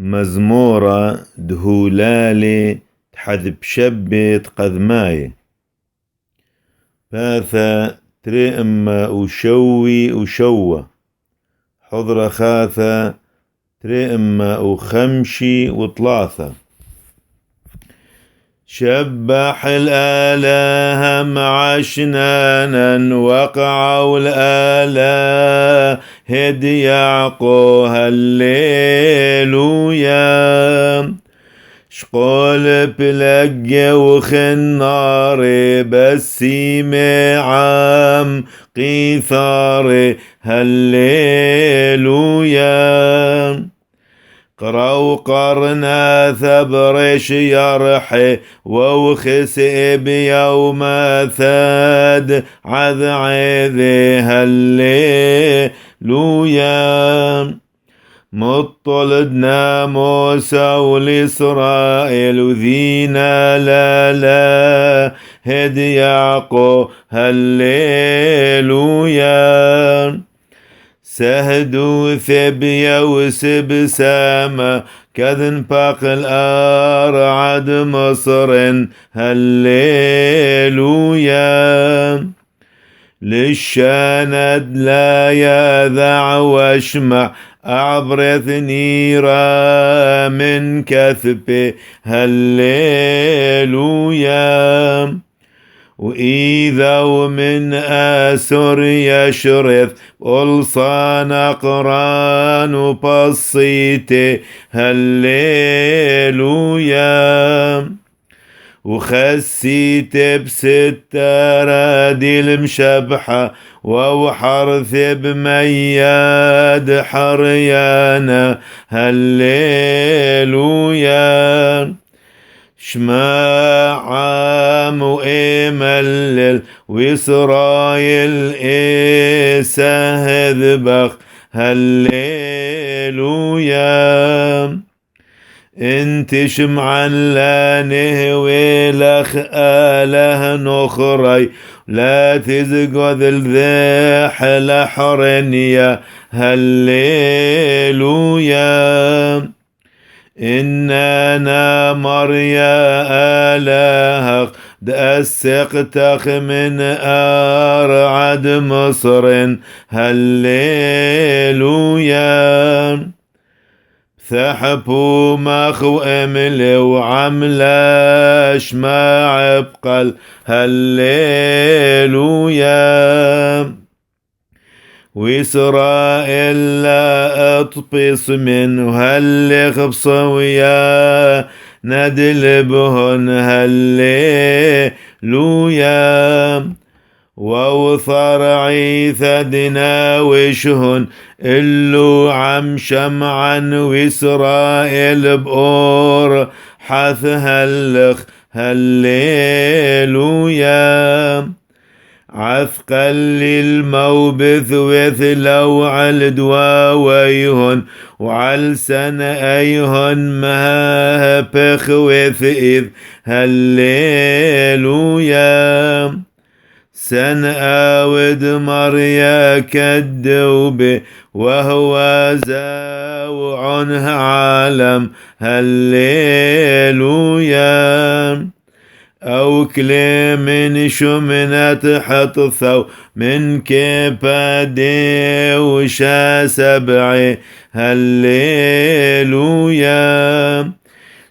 مزمورة دهولالي تحذب شبت قذماي باثا ترئم وشوي وشوى حضر خاثة ترئم وخمشي وطلاثة شبح الآلهة مع شنانا وقعوا الآلهة هد يعقو هالليلويا شقول بلق وخناري بسيمي عام قيثاري هالليلويا قرأوا قرنا ثبرش يرحي ووخس بيوم ثاد عذ عذي هالليلويا مطلدنا موسى والإسرائيل وذينا لا هد يعقو هالليلويا سهدوا ثبيا وسب ساما كذن باق الأرعد مصر هالليلويا للشاند لا يذع واشمع أعبرث نيرا من كثب هالليلويا وإذا ومن أسر يشرث ألصان أقران وبصيت هالليلويا وخسيت بستة دي المشبحة وحرث بمياد حريانا هالليلويا شماع عام وإملل وإسرائيل إسهذ بخ هالليلويا انت شمعا لا نهوي لخ آله نخري لا تزقذ الذيح لحرنيا هالليلويا إننا مريا آلهك دأسقتك من أرعد مصر هالليلويا ثحبوا مخو أمل وعملاش ما عبقل هالليلويا وإسرائيل لا أطبس منه هل خبصويا ندلبهن هالليلويا ووثر عيث دناوشهن إلو عم شمعا وإسرائيل بأور حث هلخ هالليلويا عثقل للموبث وثلو على دواويهن وعلى سنة أيهن ما بخ وثئذ هالليلويا سنأود مريا كالدوب وهو زاوع عالم هالليلويا أو كلمن شمنت حطثو من كبادي وشا سبعي هالليلويا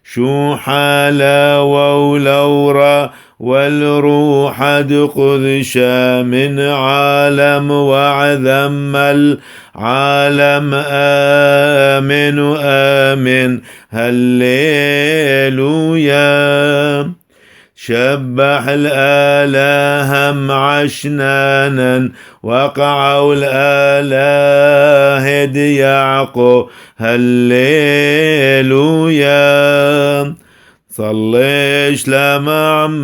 شو حالا وولورا والروح قذشا من عالم وعذم العالم آمن آمن هالليلويا شبح الآلهة مع شنانا وقعوا الآلهة هد يعقو هالليلويا صليش لمعمن